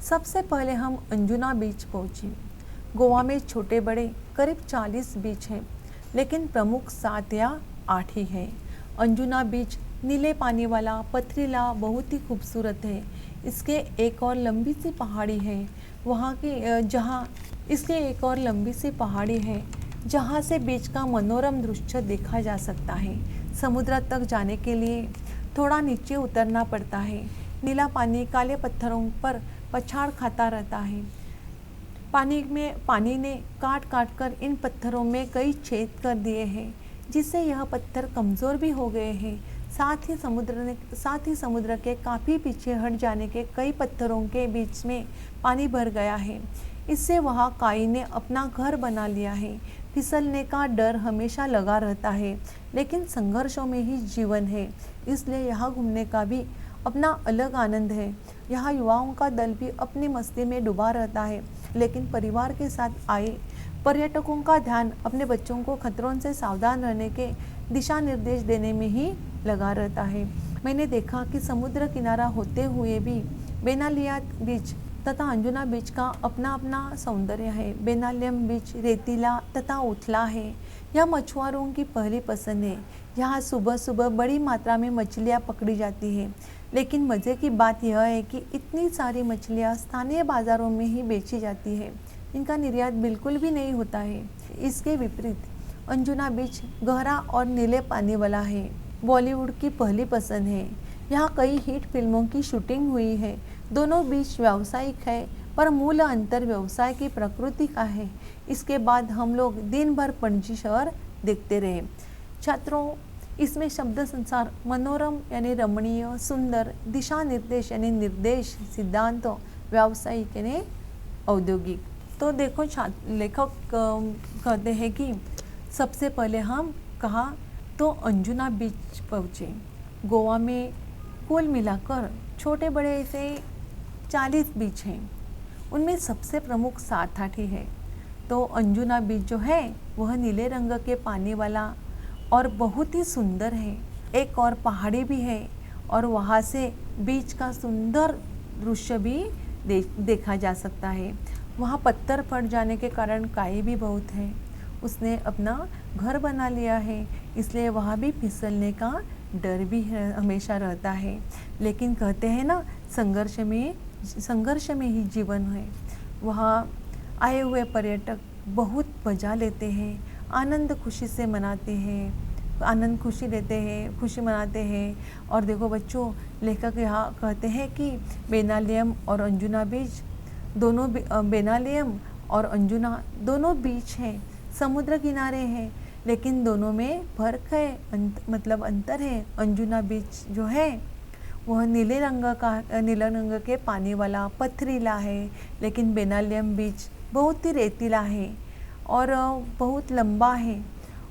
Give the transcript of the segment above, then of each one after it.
सबसे पहले हम अंजुना बीच पहुंचे। गोवा में छोटे बड़े करीब 40 बीच हैं, लेकिन प्रमुख 7 या 8 ही हैं। अंजुना बीच नीले पानी वाला, पथरीला, बहुत ही खूबसूरत है। इसके एक और लंबी सी पहाड़ी है वहाँ की जहाँ इसके एक और लंबी सी पहाड़ी है जहाँ से बीच का मनोरम दृश्य देखा जा सकता है। समुद्र तक जाने के लिए थोड़ा नीचे उतरना पड़ता है। नीला पानी काले पत्थरों पर पछाड़ खाता रहता है। पानी ने काट काट कर इन पत्थरों में कई छेद कर दिए हैं, जिससे यह पत्थर कमज़ोर भी हो गए हैं। साथ ही समुद्र के काफ़ी पीछे हट जाने के कई पत्थरों के बीच में पानी भर गया है। इससे वहाँ काई ने अपना घर बना लिया है। फिसलने का डर हमेशा लगा रहता है, लेकिन संघर्षों में ही जीवन है, इसलिए यहाँ घूमने का भी अपना अलग आनंद है। यहाँ युवाओं का दल भी अपनी मस्ती में डूबा रहता है, लेकिन परिवार के साथ आए पर्यटकों का ध्यान अपने बच्चों को खतरों से सावधान रहने के दिशा निर्देश देने में ही लगा रहता है। मैंने देखा कि समुद्र किनारा होते हुए भी बेनालिया बीच तथा अंजुना बीच का अपना अपना सौंदर्य है। बेनालियम बीच रेतीला तथा उथला है। यह मछुआरों की पहली पसंद है। यहाँ सुबह सुबह बड़ी मात्रा में मछलियाँ पकड़ी जाती हैं, लेकिन मज़े की बात यह है कि इतनी सारी मछलियाँ स्थानीय बाज़ारों में ही बेची जाती है। इनका निर्यात बिल्कुल भी नहीं होता है। इसके विपरीत अंजुना बीच गहरा और नीले पानी वाला है। बॉलीवुड की पहली पसंद है। यहाँ कई हिट फिल्मों की शूटिंग हुई है। दोनों बीच व्यावसायिक है, पर मूल अंतर व्यवसाय की प्रकृति का है। इसके बाद हम लोग दिन भर पणजी शहर देखते रहे। छात्रों, इसमें शब्द संसार मनोरम यानी रमणीय, सुंदर, दिशा निर्देश यानी निर्देश, सिद्धांत, व्यावसायिक यानी औद्योगिक। तो देखो लेखक कहते हैं कि सबसे पहले हम कहा तो अंजुना बीच पहुँचे। गोवा में कुल मिलाकर छोटे बड़े ऐसे 40 बीच हैं, उनमें सबसे प्रमुख 7-8 ही है। तो अंजुना बीच जो है वह नीले रंग के पानी वाला और बहुत ही सुंदर है। एक और पहाड़ी भी है और वहाँ से बीच का सुंदर दृश्य भी देखा जा सकता है। वहाँ पत्थर फट जाने के कारण काई भी बहुत है। उसने अपना घर बना लिया है, इसलिए वहाँ भी फिसलने का डर भी हमेशा रहता है। लेकिन कहते हैं ना, संघर्ष में ही जीवन है। वहाँ आए हुए पर्यटक बहुत मजा लेते हैं, आनंद खुशी से मनाते हैं, खुशी मनाते हैं। और देखो बच्चों, लेखक यहाँ कहते हैं कि बेनालियम और अंजुना बीच दोनों बेनालियम और अंजुना दोनों बीच हैं, समुद्र किनारे हैं, लेकिन दोनों में फर्क है, अंतर है। अंजुना बीच जो है वह नीले रंग के पानी वाला पथरीला है, लेकिन बेनालियम बीच बहुत ही रेतीला है और बहुत लंबा है।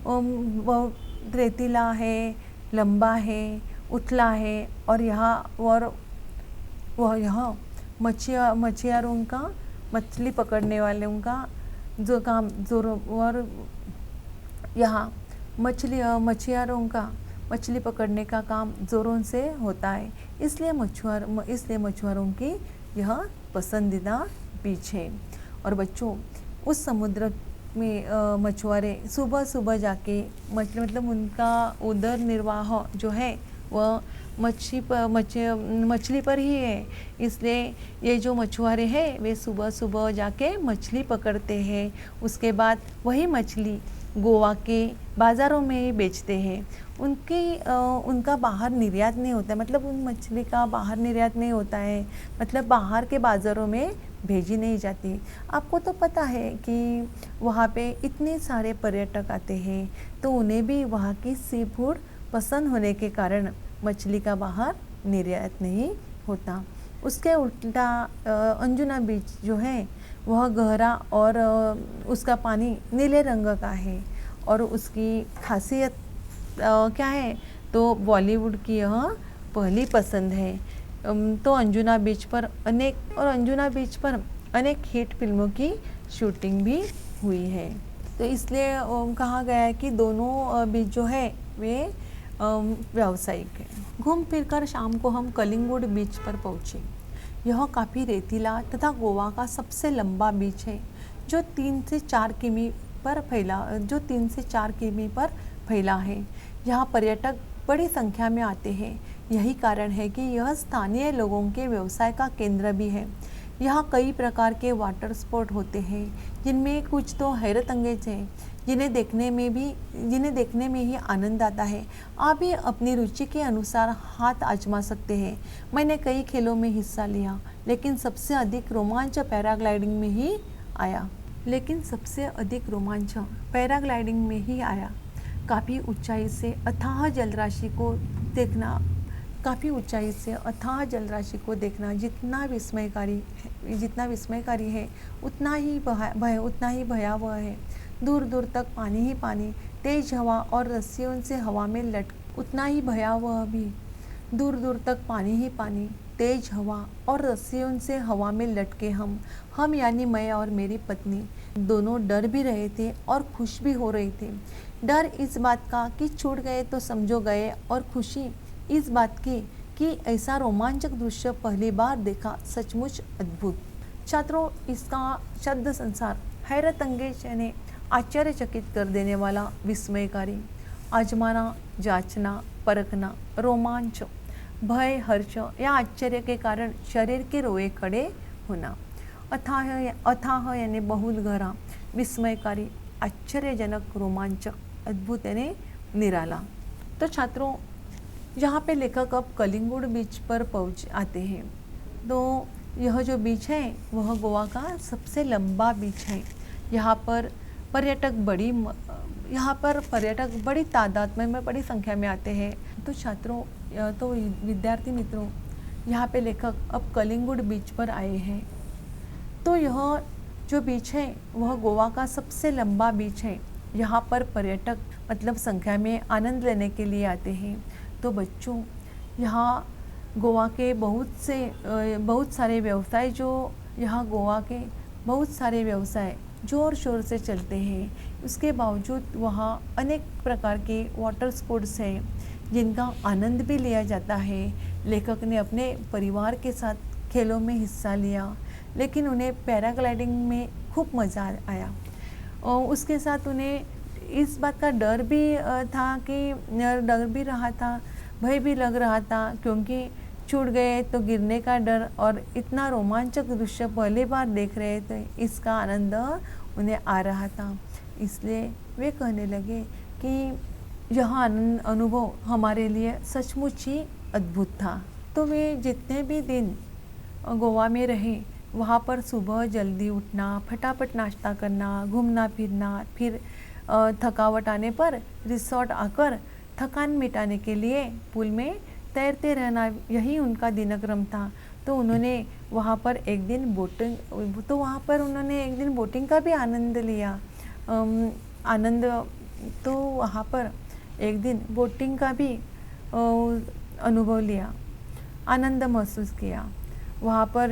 बहुत रेतीला है, लंबा है, उथला है। और यहाँ मछुआरों का, मछली पकड़ने वालों का जो काम और यहाँ मछुआरों का मछली पकड़ने का काम ज़ोरों से होता है। इसलिए मछुआरों की यह पसंदीदा बीच है। और बच्चों, उस समुद्र में मछुआरे सुबह सुबह जाके उनका उदर निर्वाह जो है वह मछली पर ही है। इसलिए ये जो मछुआरे हैं वे सुबह सुबह जाके मछली पकड़ते हैं। उसके बाद वही मछली गोवा के बाज़ारों में बेचते हैं। उनका बाहर निर्यात नहीं होता है, उन मछली का बाहर निर्यात नहीं होता है, बाहर के बाज़ारों में भेजी नहीं जाती। आपको तो पता है कि वहाँ पे इतने सारे पर्यटक आते हैं, तो उन्हें भी वहाँ की सी फूड पसंद होने के कारण मछली का बाहर निर्यात नहीं होता। उसके उल्टा अंजुना बीच जो है वह गहरा और उसका पानी नीले रंग का है। और उसकी खासियत क्या है, तो बॉलीवुड की यह पहली पसंद है। तो अंजुना बीच पर अनेक हिट फिल्मों की शूटिंग भी हुई है। तो इसलिए कहा गया है कि दोनों बीच जो है वे व्यावसायिक है। घूम फिरकर शाम को हम कलिंगुड बीच पर पहुँचे। यह काफ़ी रेतीला तथा गोवा का सबसे लंबा बीच है, जो 3 से 4 किमी पर फैला है। यहाँ पर्यटक बड़ी संख्या में आते हैं। यही कारण है कि यह स्थानीय लोगों के व्यवसाय का केंद्र भी है। यहाँ कई प्रकार के वाटर स्पोर्ट होते हैं, जिनमें कुछ तो हैरत अंगेज हैं, जिन्हें देखने में ही आनंद आता है। आप भी अपनी रुचि के अनुसार हाथ आजमा सकते हैं। मैंने कई खेलों में हिस्सा लिया, लेकिन सबसे अधिक रोमांच पैराग्लाइडिंग में ही आया। काफ़ी ऊंचाई से अथाह जलराशि को देखना जितना विस्मयकारी है, उतना ही भयावह है। दूर दूर तक पानी ही पानी, तेज हवा और रस्सियों से हवा में लटके हम यानी मैं और मेरी पत्नी दोनों डर भी रहे थे और खुश भी हो रहे थे। डर इस बात का कि छूट गए तो समझो गए, और खुशी इस बात की कि ऐसा रोमांचक दृश्य पहली बार देखा, सचमुच अद्भुत। छात्रों, इसका शब्द संसार हैरत अंगेज यानी आश्चर्यचकित कर देने वाला, विस्मयकारी, आजमाना, जांचना, परखना, रोमांच, भय, हर्ष या आश्चर्य के कारण शरीर के रोए खड़े होना, अथाह यानी बहुत गहरा, विस्मयकारी, आश्चर्यजनक, रोमांचक, अद्भुत यानी निराला। तो छात्रों, यहाँ पे लेखक अब कलिंगुड बीच पर आते हैं। तो यह जो बीच है वह गोवा का सबसे लंबा बीच है। यहाँ पर पर्यटक बड़ी तादाद में, बड़ी संख्या में आते हैं। तो छात्रों, तो विद्यार्थी मित्रों, यहाँ पे लेखक अब कलिंगुड बीच पर आए हैं। तो यह जो बीच है वह गोवा का सबसे लंबा बीच है। यहाँ पर पर्यटक मतलब संख्या में आनंद लेने के लिए आते हैं। तो बच्चों, यहाँ गोवा के बहुत सारे व्यवसाय ज़ोर शोर से चलते हैं। उसके बावजूद वहाँ अनेक प्रकार के वाटर स्पोर्ट्स हैं, जिनका आनंद भी लिया जाता है। लेखक ने अपने परिवार के साथ खेलों में हिस्सा लिया, लेकिन उन्हें पैराग्लाइडिंग में खूब मज़ा आया। और उसके साथ उन्हें इस बात का डर भी रहा था, भय भी लग रहा था, क्योंकि छूट गए तो गिरने का डर, और इतना रोमांचक दृश्य पहली बार देख रहे थे, इसका आनंद उन्हें आ रहा था। इसलिए वे कहने लगे कि यह अनुभव हमारे लिए सचमुच ही अद्भुत था। तो वे जितने भी दिन गोवा में रहे, वहाँ पर सुबह जल्दी उठना, फटाफट नाश्ता करना, घूमना फिरना, फिर थकावट आने पर रिसोर्ट आकर थकान मिटाने के लिए पूल में तैरते रहना, यही उनका दिनक्रम था। तो उन्होंने वहाँ पर एक दिन बोटिंग का भी आनंद लिया। तो वहाँ पर एक दिन बोटिंग का भी अनुभव लिया, आनंद महसूस किया। वहाँ पर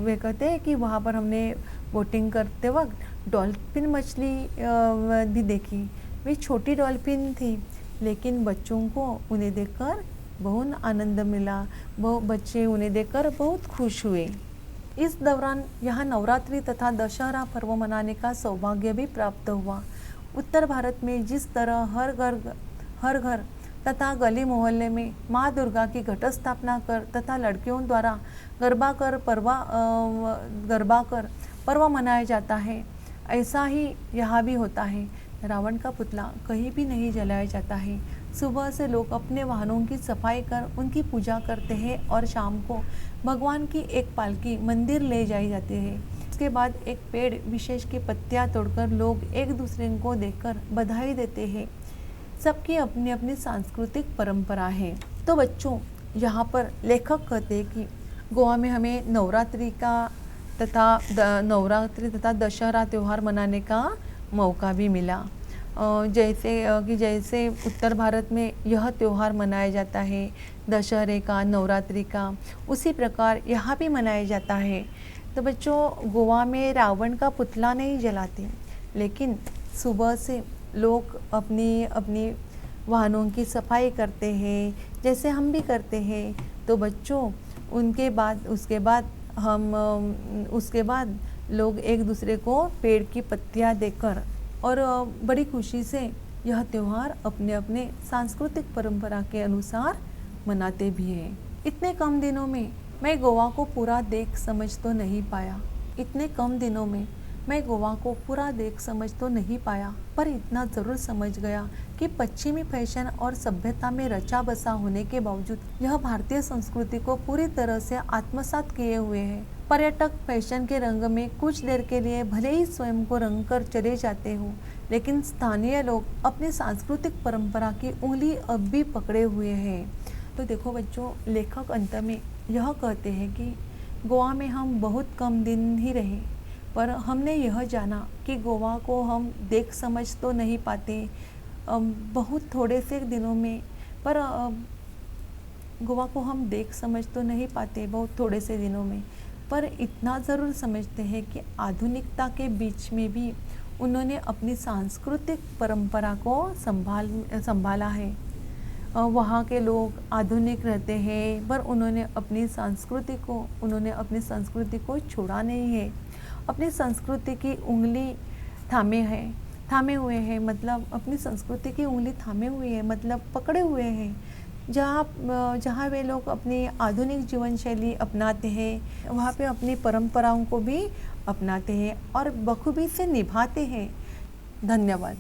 वे कहते हैं कि वहाँ पर हमने बोटिंग करते वक्त डॉल्फिन मछली भी देखी। वे छोटी डॉल्फिन थी, लेकिन बच्चों को उन्हें देखकर बहुत आनंद मिला। बच्चे उन्हें देखकर बहुत खुश हुए। इस दौरान यहाँ नवरात्रि तथा दशहरा पर्व मनाने का सौभाग्य भी प्राप्त हुआ। उत्तर भारत में जिस तरह हर घर तथा गली मोहल्ले में माँ दुर्गा की घट स्थापना कर तथा लड़कियों द्वारा गरबा कर पर्व मनाया जाता है, ऐसा ही यहाँ भी होता है। रावण का पुतला कहीं भी नहीं जलाया जाता है। सुबह से लोग अपने वाहनों की सफाई कर उनकी पूजा करते हैं, और शाम को भगवान की एक पालकी मंदिर ले जाई जाती है। उसके बाद एक पेड़ विशेष की पत्तियां तोड़कर लोग एक दूसरे को देखकर बधाई देते हैं। सबकी अपनी अपनी सांस्कृतिक परंपरा है। तो बच्चों, यहाँ पर लेखक कहते हैं कि गोवा में हमें नवरात्रि तथा दशहरा त्यौहार मनाने का मौका भी मिला। जैसे उत्तर भारत में यह त्यौहार मनाया जाता है, दशहरे का, नवरात्रि का, उसी प्रकार यहाँ भी मनाया जाता है। तो बच्चों, गोवा में रावण का पुतला नहीं जलाते, लेकिन सुबह से लोग अपनी वाहनों की सफाई करते हैं, जैसे हम भी करते हैं। तो बच्चों, उसके बाद लोग एक दूसरे को पेड़ की पत्तियां देकर और बड़ी खुशी से यह त्यौहार अपने अपने सांस्कृतिक परंपरा के अनुसार मनाते भी हैं। इतने कम दिनों में मैं गोवा को पूरा देख समझ तो नहीं पाया। पर इतना ज़रूर समझ गया कि पश्चिमी फैशन और सभ्यता में रचा बसा होने के बावजूद यह भारतीय संस्कृति को पूरी तरह से आत्मसात किए हुए है। पर्यटक फैशन के रंग में कुछ देर के लिए भले ही स्वयं को रंग कर चले जाते हो, लेकिन स्थानीय लोग अपनी सांस्कृतिक परंपरा की उंगली अब भी पकड़े हुए हैं। तो देखो बच्चों, लेखक अंत में यह कहते हैं कि गोवा में हम बहुत कम दिन ही रहे, पर हमने यह जाना कि गोवा को हम देख समझ तो नहीं पाते बहुत थोड़े से दिनों में, पर गोवा को हम देख समझ तो नहीं पाते बहुत थोड़े से दिनों में, पर इतना ज़रूर समझते हैं कि आधुनिकता के बीच में भी उन्होंने अपनी सांस्कृतिक परंपरा को संभाला है। वहाँ के लोग आधुनिक रहते हैं, पर उन्होंने अपनी संस्कृति को छोड़ा नहीं है। अपनी संस्कृति की उंगली थामे हुए हैं, मतलब अपनी संस्कृति की उंगली थामे हुए हैं, मतलब पकड़े हुए हैं। जहाँ वे लोग अपनी आधुनिक जीवन शैली अपनाते हैं, वहाँ पे अपनी परंपराओं को भी अपनाते हैं और बखूबी से निभाते हैं। धन्यवाद।